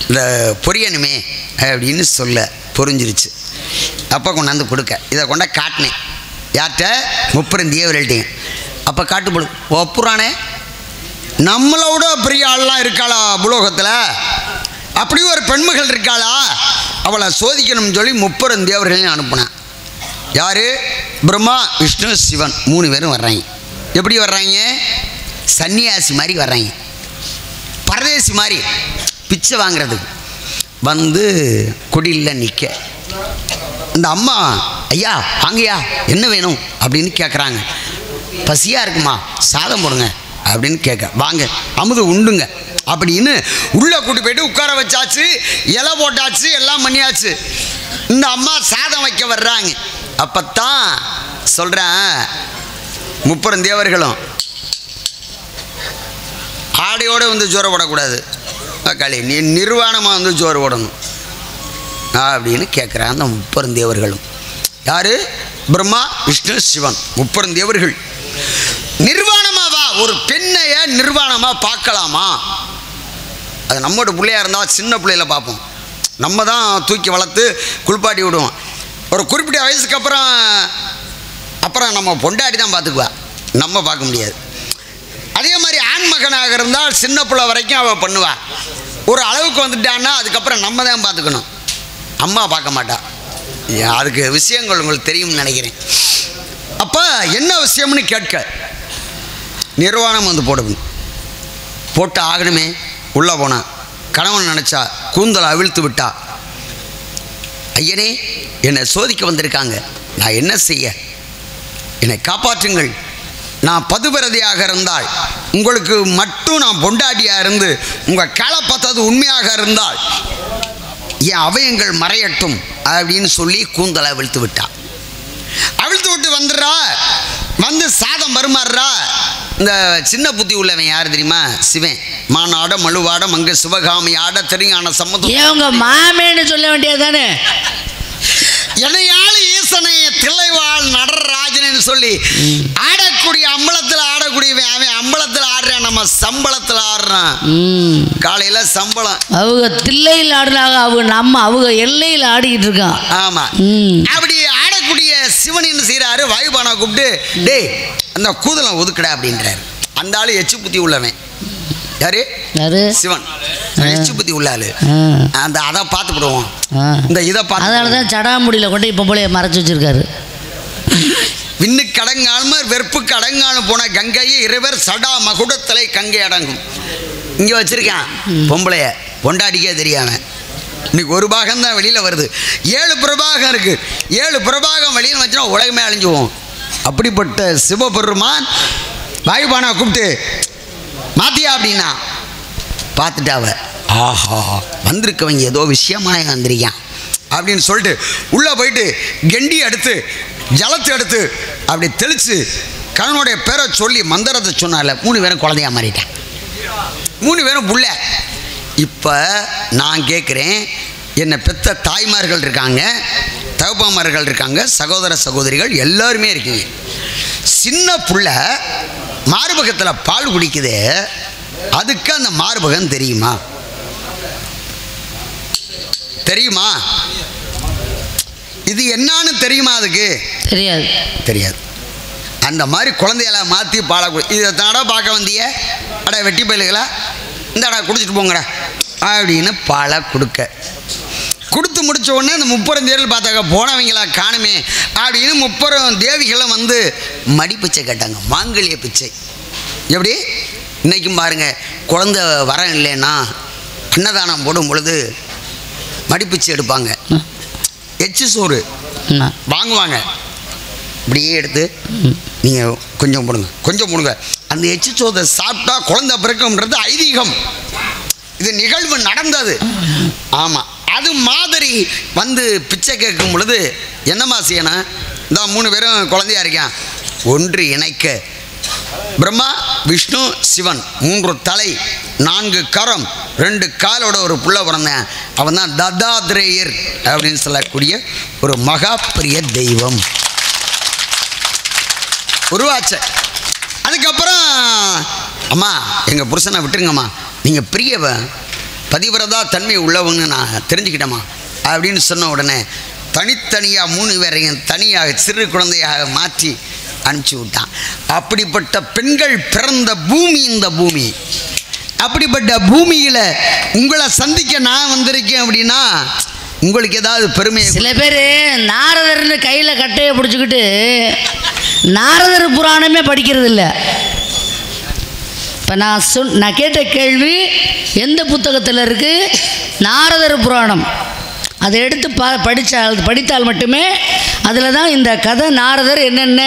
இந்த பொரியணுமே அப்படின்னு சொல்ல புரிஞ்சிருச்சு. அப்போ கொண்டாந்து கொடுக்க இதை கொண்டா காட்டினேன். யார்கிட்ட? 30 தேவர்கள்ட்டையும். அப்போ காட்டு போடு ஒப்புறானே, நம்மளோட பெரிய ஆள்லாம் இருக்காளா புலோகத்தில்? அப்படி ஒரு பெண்மகள் இருக்காளா? அவளை சோதிக்கணும்னு சொல்லி 30 தேவர்களையும் அனுப்புனேன். யார்? பிரம்மா, விஷ்ணு, சிவன் 3 பேரும் வர்றாங்க. எப்படி வர்றாங்க? சன்னியாசி மாதிரி வர்றாங்க, பரதேசி மாதிரி பிச்சை வாங்கிறதுக்கு வந்து கொடியில் நிற்க. இந்த அம்மா, ஐயா வாங்கய்யா என்ன வேணும் அப்படின்னு கேட்குறாங்க. பசியாக இருக்குமா, சாதம் போடுங்க அப்படின்னு கேட்க. வாங்க அமுது உண்டுங்க அப்படின்னு உள்ளே கூட்டி போயிட்டு உட்கார வச்சாச்சு, இலை போட்டாச்சு, எல்லாம் பண்ணியாச்சு. இந்த அம்மா சாதம் வைக்க வர்றாங்க. அப்போத்தான் சொல்கிறேன், 30 தேவர்களும் ஆடையோடு வந்து ஜோர போடக்கூடாது, களி நீ நிர்வாணமாக வந்து ஜோறு போடணும் அப்படின்னு கேட்குறாங்க. அந்த 30 தேவர்களும் யார்? பிரம்மா, விஷ்ணு, சிவன் 30 தேவர்கள். நிர்வாணமாவா? ஒரு பெண்ணைய நிர்வாணமாக பார்க்கலாமா? அது நம்மளோட பிள்ளையாக இருந்தால் சின்ன பிள்ளையில பார்ப்போம், நம்ம தான் தூக்கி வளர்த்து குளிப்பாட்டி விடுவோம். ஒரு குறிப்பிட்ட வயசுக்கு அப்புறம் நம்ம பொண்டாட்டி தான் பார்த்துக்குவா, நம்ம பார்க்க முடியாது. அதே மாதிரி ஆண்மகனாக இருந்தால் சின்ன பிள்ளை வரைக்கும் அவள் பண்ணுவா. ஒரு அளவுக்கு வந்துட்டான்னா அதுக்கப்புறம் நம்ம தான் பார்த்துக்கணும், அம்மா பார்க்க மாட்டா. அதுக்கு விஷயங்கள் உங்களுக்கு தெரியும்னு நினைக்கிறேன். அப்போ என்ன விஷயம்னு கேட்க, நிர்வாணம் வந்து போட்டு ஆகணுமே. உள்ளே போனான். கணவன் நினச்சா கூந்தலை அவிழ்த்து விட்டா. ஐயனே என்னை சோதிக்க வந்திருக்காங்க, நான் என்ன செய்ய? என்னை காப்பாற்றுங்கள். நான் பதுபிரதியாக இருந்தால், உங்களுக்கு மட்டும் நான் பொண்டாட்டியாக இருந்து உங்கள் காலை பார்த்தது உண்மையாக இருந்தால் என் அவயங்கள் மறையட்டும் அப்படின்னு சொல்லி கூந்தலை அவிழ்த்து விட்டா. அவிழ்த்து விட்டு வந்துடுறா. வந்து சாதம் பருமாறுறா. இந்த சின்ன புத்தி உள்ளவன் யார் தெரியுமா? சிவன். மானாட மழுவாட மங்க சிவகாமி ஆட தெரியான சம்மதம். ஏங்க மாமேன்னு சொல்ல வேண்டியது தானே? என்னையாள் ஈசனை தில்லைவாள் நடராஜன்னு சொல்லி ஆடக்கூடிய அம்பலத்தில் ஆடக்கூடியவன். அவன் அம்பலத்தில் ஆடுறான், நம்ம சம்பளத்தில் ஆடுறான். காலையில் சம்பளம். அவங்க தில்லையில் ஆடுறாங்க, அவங்க எல்லையில் ஆடிக்கிட்டு இருக்கான். ஆமா. அப்படி ஆடக்கூடிய சிவன் என்ன செய்யறாரு? வாயுபானா கூப்பிட்டு, டேய் அந்த கூதலை ஒதுக்கடா அப்படின்றாரு. அந்த ஆளு எச்சு புத்தி உள்ளவன். யாரு? சிவன். எச்சு புத்தி உள்ள ஆளு. அந்த அதை பார்த்து விடுவோம். இந்த இதை பார்த்து, அதனாலதான் சடாமுடியில கொண்டு இப்போ போல மறைச்சு வச்சிருக்காரு. விண்ணுக்கு அடங்காமல் வெறுப்புக்கு அடங்காமல் போன கங்கையை இருவர் சடா மகுடத்தலை கங்கை அடங்கும். இங்கே வச்சிருக்கான் பொம்பளைய, பொண்டாடிக்கே தெரியாம. இன்னைக்கு ஒரு பாகம் தான் வெளியில் வருது. 7 பிரபாகம் இருக்குது. 7 பிரபாகம் வெளியில் வச்சுனா உலகமே அழிஞ்சுவோம். அப்படிப்பட்ட சிவபெருமான் வாயுபானா கூப்பிட்டு மாத்தியா அப்படின்னா பார்த்துட்டாவ. ஆஹா, வந்திருக்கவங்க ஏதோ விஷயமாக வந்திருக்கான் அப்படின்னு சொல்லிட்டு உள்ளே போயிட்டு கெண்டி எடுத்து ஜலத்தை எடுத்து அப்படி தெளித்து கணவனுடைய பேரை சொல்லி மந்திரத்தை சொன்னால 3 பேரும் குழந்தையா மாறிட்டேன். 3 பேரும் புள்ள. இப்போ நான் கேட்குறேன், என்னை பெத்த தாய்மார்கள் இருக்காங்க, தகப்பமார்கள் இருக்காங்க, சகோதர சகோதரிகள் எல்லாருமே இருக்கீங்க. சின்ன புள்ள மார்பகத்தில் பால் குடிக்குது, அதுக்கு அந்த மார்பகம் தெரியுமா? தெரியுமா? இது என்னன்னு தெரியுமா? அதுக்கு தெரியாது. தெரியாது. அந்த மாதிரி குழந்தையெல்லாம் மாற்றி பாலை இதை தாடா பார்க்க வந்திய அடா வெட்டி பயிலுகளா இந்தாடா குடிச்சிட்டு போங்கடா அப்படின்னு பாலை கொடுத்து முடிச்ச உடனே அந்த 30 தேரில் பார்த்தாக்க போனவங்களா காணுமே அப்படின்னு 30 தேவிகளும் வந்து மடி பிச்சை கேட்டாங்க, மாங்கல்ய பிச்சை. எப்படி இன்றைக்கும் பாருங்கள், குழந்தை வரம் இல்லைன்னா அன்னதானம் போடும் பொழுது மடிப்பிச்சை எடுப்பாங்க, எச்சு சோறு வாங்குவாங்க. இப்படியே எடுத்து நீங்கள் கொஞ்சம் போடுங்க. அந்த எச்சு சோதை சாப்பிட்டா குழந்தை பிறக்கும்ன்றது ஐதீகம். இது நிகழ்வு நடந்தது. ஆமாம், அது மாதிரி வந்து பிச்சை கேட்கும் பொழுது என்னம்மா செய்யணும்? இந்த 3 பேரும் குழந்தையா இருக்கான். ஒன்று இணைக்க பிரம்மா விஷ்ணு சிவன் 3 தலை 4 கரம் 2 காலோட ஒரு புள்ள பிறந்தேன். அவன் தான் தத்தாத்ரேயர் அப்படின்னு சொல்லக்கூடிய ஒரு மகா பெரிய தெய்வம் உருவாச்ச. அதுக்கப்புறம் அம்மா எங்கள் புருஷனை விட்டுருங்கம்மா, நீங்கள் பெரிய பதிவிரதா தன்மை உள்ளவங்கன்னு நான் தெரிஞ்சுக்கிட்டேம்மா அப்படின்னு சொன்ன உடனே தனித்தனியாக 3 பேரையும் தனியாக சிறு குழந்தையாக மாற்றி அனுப்பிச்சி விட்டான். அப்படிப்பட்ட பெண்கள் பிறந்த பூமி இந்த பூமி. அப்படிப்பட்ட பூமியில் உங்களை சந்திக்க நான் வந்திருக்கேன் அப்படின்னா உங்களுக்கு ஏதாவது பெருமை? சில பேர் நாரதர்னு கையில் கட்டையை பிடிச்சிக்கிட்டு நாரதர் புராணமே படிக்கிறது இல்லை. இப்போ நான் கேட்ட கேள்வி எந்த புத்தகத்தில் இருக்குது? நாரதர் புராணம். அதை எடுத்து படித்தால் மட்டுமே அதில் தான் இந்த கதை நாரதர் என்னென்ன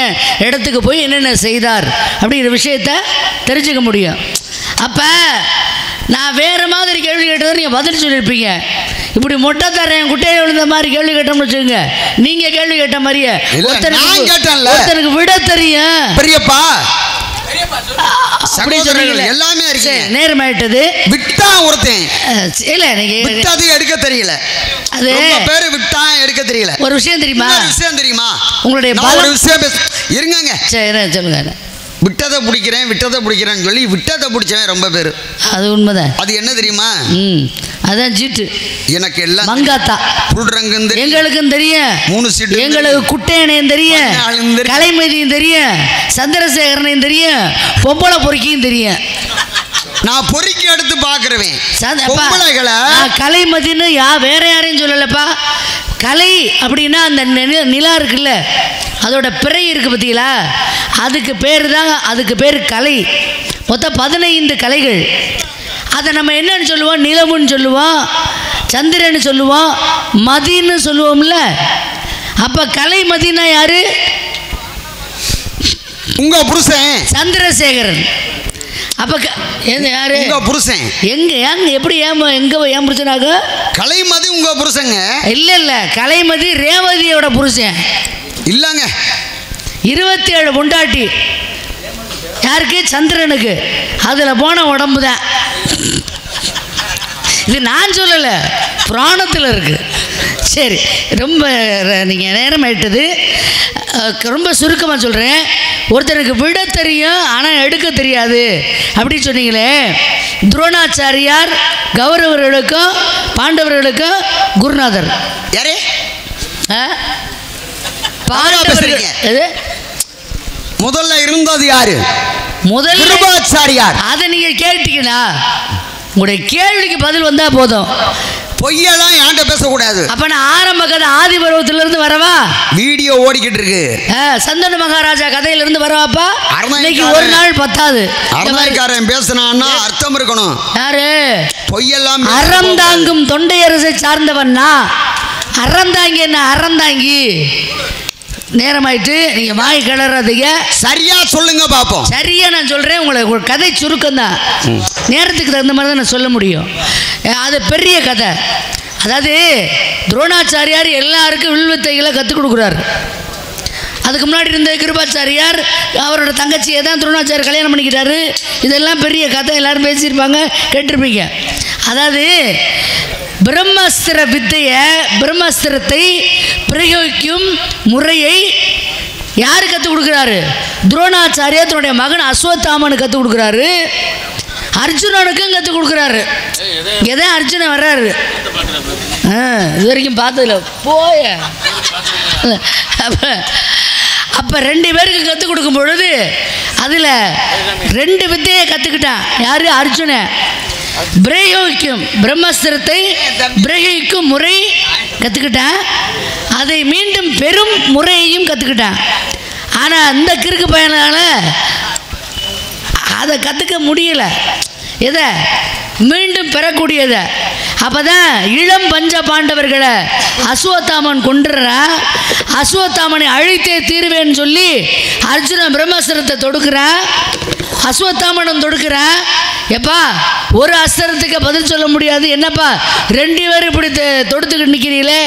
இடத்துக்கு போய் என்னென்ன செய்தார் அப்படிங்கிற விஷயத்தை தெரிஞ்சுக்க முடியும். அப்போ நான் வேறு மாதிரி கேள்வி கேட்டதை நீங்கள் பதில் சொல்லியிருப்பீங்க. இப்படி மொட்டை தரேன் குட்டையை விழுந்த மாதிரி கேள்வி கேட்டோம்னு வச்சுக்கோங்க, நீங்கள் கேள்வி கேட்ட மாதிரியே ஒருத்தனுக்கு விட தெரியும் பெரியப்பா எல்லாமே இருக்கு. நேரமாயிட்டது. விட்டா ஒருத்தன் இல்ல நீங்க அது எடுக்க தெரியல. அது பேரு விட்டா எடுக்க தெரியல. ஒரு விஷயம் தெரியுமா? உங்களுடைய விஷயம் இருங்க. சரி சொல்லுங்க. விட்டதை பிடிக்கிறேன்னு சொல்லி விட்டதை பிடிச்சவன் ரொம்ப பேரு. அது உண்மைதான். அது என்ன தெரியுமா? அதான் சீட்டு. எனக்கு எல்லாம் மங்காத்தா புல்ரங்கும் எங்களுக்கும் தெரியும். 3 சீட்டு எங்களுக்கு குட்டையனையும் தெரியும், கலைமதியும் தெரியும், சந்திரசேகரனையும் தெரியும், பொம்பளை பொறுக்கியும் தெரியும். நான் பொறுக்கி எடுத்து பார்க்குறேன். கலைமதின்னு வேற யாரையும் சொல்லலப்பா. கலை அப்படின்னா அந்த நிலா இருக்குல்ல, அதோட பிறை இருக்கு பார்த்தீங்களா, அதுக்கு பேர் தான், அதுக்கு பேர் கலை. மொத்தம் 15 கலைகள். அதை நம்ம என்னன்னு சொல்லுவோம்? நிலவுன்னு சொல்லுவோம், சந்திரன்னு சொல்லுவோம், மதின்னு சொல்லுவோம்ல. அப்போ கலை மதினா யாரு? உங்க புருஷன் சந்திரசேகரன். அப்போ யாரு? உங்க புருஷன். எங்க எப்படி ஏன் புருஷனாக? கலைமதி உங்க புருஷங்க? இல்ல கலைமதி ரேவதியோட புருஷன். இல்லங்க, 27 பொண்டாட்டி. யாருக்கு? சந்திரனுக்கு. அதில் போன உடம்பு தான். இது நான் சொல்லலை, புராணத்தில் இருக்கு. சரி, ரொம்ப நீங்கள் நேரம் ஆயிட்டது. ரொம்ப சுருக்கமாக சொல்கிறேன். ஒருத்தருக்கு விட தெரியும் ஆனால் எடுக்க தெரியாது அப்படின்னு சொன்னீங்களே, துரோணாச்சாரியார் கௌரவர்களுக்கும் பாண்டவர்களுக்கும் குருநாதர் யாரே? முதல்ல இருந்தது யாரு? கிருபாச்சாரியார். அதை நீங்க கேட்டீங்களா? உங்களுடைய கேள்விக்கு பதில் வந்தா போதும். பொய்யெல்லாம் என்கிட்ட பேசக்கூடாது. அப்ப நான் ஆரம்ப கதை ஆதி பருவத்துல இருந்து வரவா? வீடியோ ஓடிக்கிட்டு இருக்கு. சந்தன மகாராஜா கதையில இருந்து வரவாப்பா? அறநாய்க்காரன் இன்னைக்கு ஒரு நாள் பத்தாது. அறநாய்க்காரன் பேசினான்னா அர்த்தம் இருக்கணும். யாரு? பொய்யெல்லாம் அறம் தாங்கும் தொண்டையரசை சார்ந்தவன்னா. அறந்தாங்கி என்ன? அறந்தாங்கி நேரமாயிட்டு நீங்க வாய் கிளறாதீங்க. சரியா சொல்லுங்க பாப்போம். சரியா நான் சொல்றேன். உங்களை ஒரு கதை சுருக்கம் தான், நேரத்துக்கு தகுந்த மாதிரி தான் நான் சொல்ல முடியும். அது பெரிய கதை. அதாவது துரோணாச்சாரியார் எல்லாருக்கும் வில்வித்தைகளை கற்றுக் கொடுக்குறாரு. அதுக்கு முன்னாடி இருந்த கிருபாச்சாரியார் அவரோட தங்கச்சியை தான் துரோணாச்சாரியர் கல்யாணம் பண்ணிக்கிட்டாரு. இதெல்லாம் பெரிய கதை, எல்லாரும் பேசியிருப்பாங்க, கேட்டிருப்பீங்க. அதாவது பிரம்மஸ்திர வித்தையை, பிரம்மஸ்திரத்தை பிரயோகிக்கும் முறையை யார் கற்றுக் கொடுக்குறாரு? துரோணாச்சாரியார் தன்னுடைய மகன் அஸ்வத்தாமனுக்கு கற்றுக் கொடுக்குறாரு. அர்ஜுனனுக்கும் கற்றுக் கொடுக்குறாரு. எதை அர்ஜுனன் வர்றாரு? இது வரைக்கும் பார்த்ததில்ல போய. அப்போ 2 பேருக்கு கற்றுக் கொடுக்கும் பொழுது அதில் 2 வித்தையை கற்றுக்கிட்டான். யாரு? அர்ஜுனன். பிரயோகிக்கும் பிரம்மஸ்திரத்தை பிரயோகிக்கும் முறை கற்றுக்கிட்டான். அதை மீண்டும் பெரும் முறையையும் கற்றுக்கிட்டான். ஆனால் அந்த கிறுக்கு பையனால அதை கற்றுக்க முடியலை. எதை? மீண்டும் பெறக்கூடியதை. அப்போ தான் இளம் பஞ்ச பாண்டவர்களை அஸ்வத்தாமன் கொண்டுறான். அஸ்வத்தாமனை அழித்தே தீர்வேன்னு சொல்லி அர்ஜுனன் பிரம்மஸ்திரத்தை தொடுக்கிறான். அஸ்வத்தாமனும் தொடுக்கிறான். எப்பா ஒரு அஸ்திரத்துக்கு பதில் சொல்ல முடியாது, என்னப்பா 2 பேரும் இப்படி தொடுத்துக்கிட்டு நிற்கிறீங்களே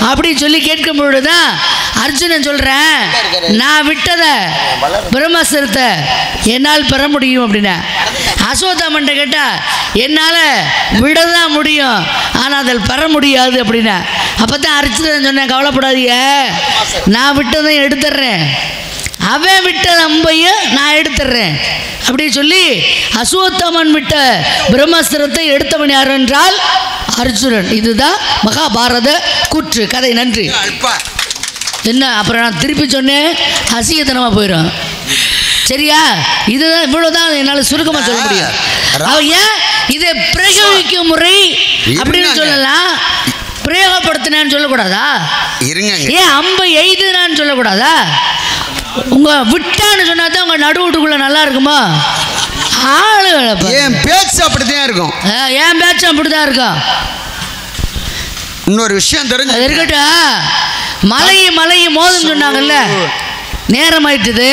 அப்படின்னு சொல்லி கேட்கும் பொழுதுதான் அர்ஜுனன் சொல்கிறேன், நான் விட்டதை பிரம்மஸ்திரத்தை என்னால் பெற முடியும் அப்படின்னா. அஸ்வத்தாமன்ட்ட கேட்டால் என்னால் விட தான் முடியும், ஆனால் அதில் பெற முடியாது அப்படின்னா. அப்போ தான் அர்ஜுனன் சொன்னேன், கவலைப்படாதீங்க, நான் விட்டதை எடுத்துடுறேன், அவன் விட்ட அம்பையும் நான் எடுத்துடுறேன் அப்படி சொல்லி அஸ்வத்தாமன் விட்ட பிரம்மஸ்திரத்தை எடுத்தவன் யார் என்றால் அர்ஜுனன். இதுதான் மகாபாரத கூற்று கதை. நன்றி. என்ன அப்புறம் நான் திருப்பி சொன்னேன், அசிங்கத்தனமாக போயிடும். சரியா? இதுதான், இவ்வளோதான் என்னால் சுருக்கமாக சொல்ல முடியும். அவன் ஏன் இதை பிரயோகிக்கும் முறை அப்படின்னு சொல்லலாம், பிரயோகப்படுத்தினான்னு சொல்லக்கூடாதா? இருங்க. ஏன் அம்பை எய்துனான்னு சொல்லக்கூடாதா? உங்க விட்டான்னு சொன்னா தான் உங்க நடுவுட்டுக்குள்ள நல்லா இருக்குமா? ஆளுகளை என் பேச்சு அப்படித்தான் இருக்கும். என் பேச்சு அப்படிதான் இருக்கும். இன்னொரு விஷயம் தெரிஞ்சு இருக்கட்டும். மலையும் மோதுன்னு சொன்னாங்கல்ல, நேரம் ஆயிட்டுது.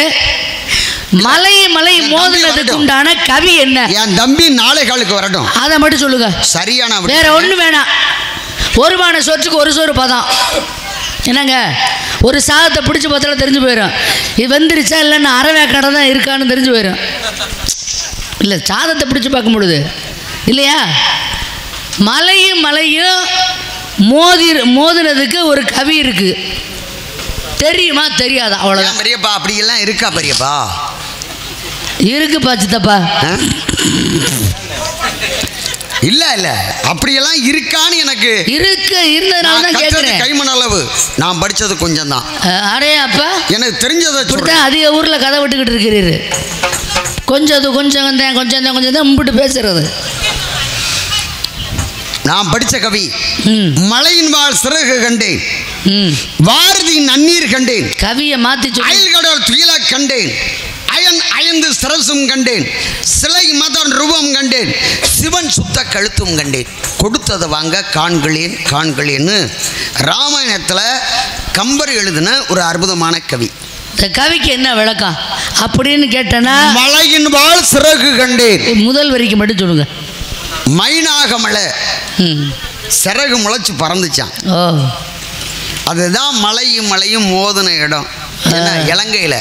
மலையும் மோதுனதுக்கு உண்டான கவி என்ன? என் தம்பி நாளை காலுக்கு வரட்டும், அதை மட்டும் சொல்லுங்க. சரியான, வேற ஒண்ணு வேணாம். ஒரு பானை சொற்றுக்கு ஒரு சோறு பதம். என்னங்க, ஒரு சாதத்தை பிடிச்சி பார்த்தாலும் தெரிஞ்சு போயிடும் இது வந்துருச்சா இல்லைன்னா அரைவேக்கடை தான் இருக்கான்னு தெரிஞ்சு போயிடும். இல்லை, சாதத்தை பிடிச்சி பார்க்கும் பொழுது இல்லையா? மலையும் மோதினதுக்கு ஒரு கவி இருக்கு, தெரியுமா தெரியாதா? அவ்வளோதான். பெரியப்பா அப்படியெல்லாம் இருக்கா? பெரியப்பா இருக்குப்பா சித்தப்பா. இல்ல அப்படியெல்லாம் இருக்கான்னு எனக்கு இருந்ததுனால தான் கேட்குறேன். கைமண் அளவு நான் படிச்சது கொஞ்சம் தான். அரே அப்பா, எனக்கு தெரிஞ்சதை அதிக ஊர்ல கதை விட்டுக்கிட்டு இருக்கிறீரு. கொஞ்சம் தான் மும்பிட்டு பேசுறது. நான் படித்த கவி, மலையின் வாழ் சிறகு கண்டேன், வாரதி நன்னீர் கண்டேன், கவியை மாற்றி அயல்கடல் துயில கண்டேன், அயந்து சிரசும் கண்டேன், சிலை மதன் ரூபம் கண்டேன், சிவன் சுத்த கழுத்தும் கண்டேன், கொடுத்ததை வாங்க காண்களேன்னு ராமாயணத்தில் கம்பர் எழுதின ஒரு அற்புதமான கவி. இந்த கவிக்கு என்ன விளக்கம் அப்படின்னு கேட்டேன்னா, மலையின் வாழ் சிறகு கண்டேன், முதல் வரிக்கு மட்டும் சொல்லுங்க. மைனாக மலை சிறகு முளைச்சு பறந்துச்சான். அதுதான் மலையும் மோதின இடம். இலங்கையில்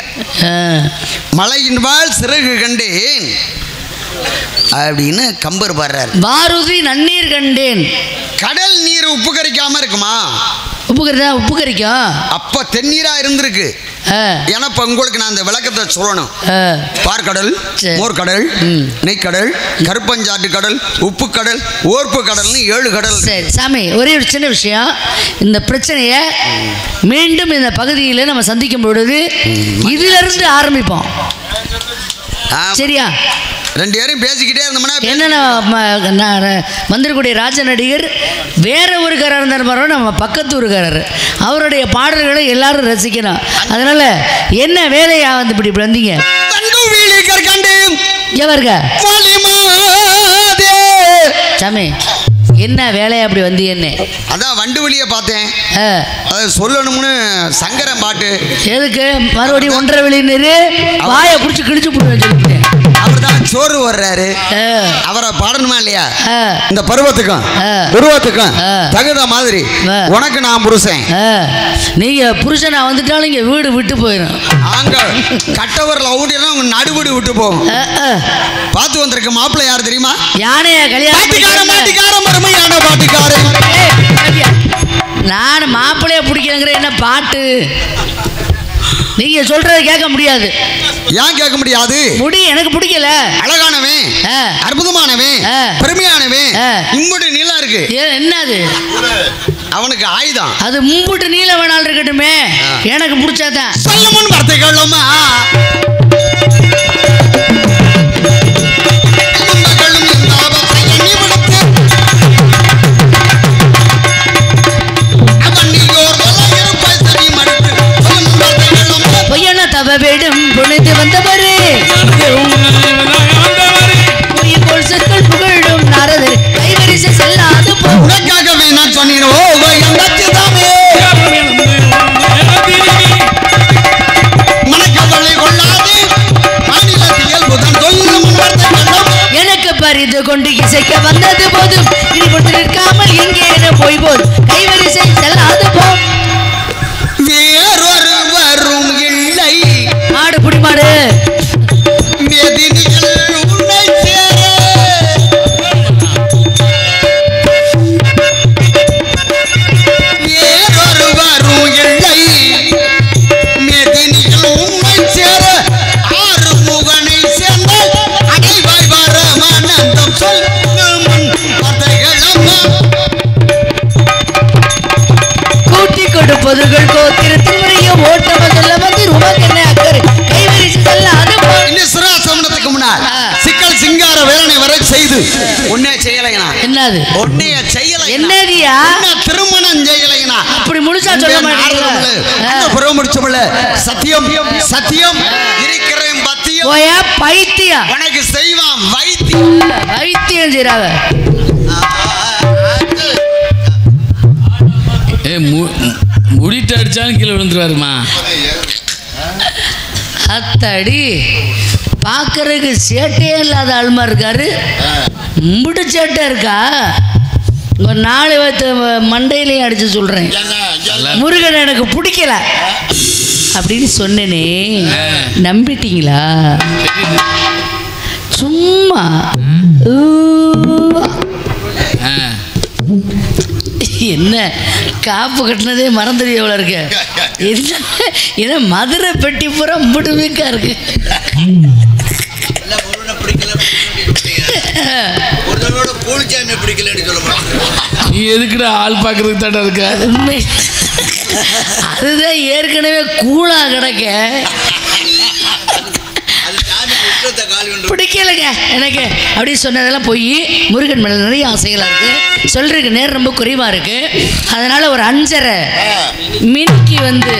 மலையின் வாழ் சிறகு கண்டேன் அப்படின்னு கம்பர் பாடுறாரு. வாருதி நன்னீர் கண்டேன். கடல் நீர் உப்பு கரிக்காம இருக்குமா? உப்பு கரிக்கும். அப்ப தென்னீரா இருந்திருக்கு. ஏன்னா இப்ப உங்களுக்கு நான் அந்த விளக்கத்தை சொல்லணும். பார்க்கடல், மோர்கடல், நெய்க்கடல், கருப்பஞ்சாட்டு கடல், உப்பு கடல், ஓர்ப்பு கடல்னு 7 கடல். சரி சாமி, ஒரே ஒரு சின்ன விஷயம். இந்த பிரச்சனையை மீண்டும் இந்த பகுதியில் நம்ம சந்திக்கும் பொழுது இதிலிருந்து ஆரம்பிப்போம். சரியா? 2 பேரும் பேசிக்கிட்டே இருந்தோம்னா என்னன்னா மந்திரக்கூடிய ராஜ நடிகர் வேற ஊருக்காரர் இருந்தார் பாரு, நம்ம பக்கத்து ஊருக்காரர். அவருடைய பாடல்களை எல்லாரும் ரசிக்கணும். அதனால என்ன வேலையா வந்து இப்படி வந்தீங்க? எவருங்க சாமி, என்ன வேலையா அப்படி வந்து? என்ன அதான் வண்டு வழியை பார்த்தேன், அதை சொல்லணும்னு சங்கரன் பாட்டு. எதுக்கு மறுபடியும் 1.5 வெளியினரு வாயை பிடிச்சி கிழிச்சு போடுவேன் சொல்லிட்டு அவர் தான் சோறு வர்றாரு. அவரை பாடணுமா இல்லையா? இந்த பருவத்துக்கும் உருவத்துக்கும் தகுந்த மாதிரி உனக்கு நான் புருஷன். நீங்க புருஷனா வந்துட்டாலும் இங்க வீடு விட்டு போயிடும். அங்க கட்டவரில் ஊட்டினா உங்க நடுவீடு விட்டு போகும். பார்த்து வந்திருக்க மாப்பிள்ளை யாரு தெரியுமா? யானையா கல்யாணம் நான் மாப்பிள்ளைய பிடிக்கலங்கிற என்ன பாட்டு? நீங்க சொல்றத கேட்க முடியாது. ஏன் கேட்க முடியாது? முடி எனக்கு பிடிக்கல. அழகானவன், அற்புதமானவன், பெருமையானவன், இம்புட்டு நீளம் இருக்கு. என்னது அவனுக்கு ஆயுதம்? அது மும்புட்டு நீளம் வேணாலும் இருக்கட்டுமே, எனக்கு பிடிச்சாதான். சொல்லமுன் வார்த்தைகளுமா வேடும் பொழுது வந்தவரே போல் சொற்கள் புகழும் நாரதர் கைவரிசை செல்லாது உனக்காகவே நான் சொன்னேன். எனக்கு பரிந்து கொண்டு இசைக்க வந்தது போதும் இனி கொடுத்து நிற்காமல் எங்கே போய் போது கைவரிசை செல்லாது போ. வேறொருவரும் இல்லை மாடு புடி மாடு பொதுகள் கோத்திரத்தின் முறைய ஓட்டமல்ல வந்து உமக்கு என்ன அக்கறை கைவரிசை செல்லாது போ. இன்னும் சிராசமனத்துக்கு முன்னால் சிக்கல் சிங்கார வேலனை வரை செய்து உன்னை செய்யலைனா என்னது? உன்னை செய்யலை என்னதியா? திருமணம் செய்யலைனா அப்படி முழுசா சொல்ல மாட்டீங்களா? புறம் முடிச்சோம்ல, சத்தியம் சத்தியம் இருக்கிறேன் பத்தியம் போயா பைத்தியம் உனக்கு செய்வான் வைத்தியம் வைத்தியம் செய்றாங்க. முடிட்டு அடிச்சாலும் கீழே விழுந்துருவாருமா. அத்தடி பார்க்கறதுக்கு சேட்டையே இல்லாத ஆளுமா இருக்காரு. முடி சேட்டை இருக்கா? ஒரு 4 வயத்து மண்டையிலையும் அடிச்சு சொல்றேன், முருகன் எனக்கு பிடிக்கல அப்படின்னு சொன்னேனே, நம்பிட்டீங்களா? சும்மா என்ன காப்பு கட்டினதே மறந்துடு எவ்வளோ இருக்கு. என்ன மதுரை பெட்டி பூரா முடுமிக்கா இருக்கு. நீ எதுக்குடா ஆள் பார்க்கறதுக்கு தாண்டா இருக்க? அதுதான் ஏற்கனவே கூழா கிடக்க பிடிக்கலைங்க எனக்கு அப்படி சொன்னதெல்லாம் போய் முருகன் மேலே நிறைய ஆசைகளாக இருக்குது. சொல்கிறதுக்கு நேரம் ரொம்ப குறைவாக இருக்குது. அதனால் ஒரு 5:30 மணிக்கு வந்து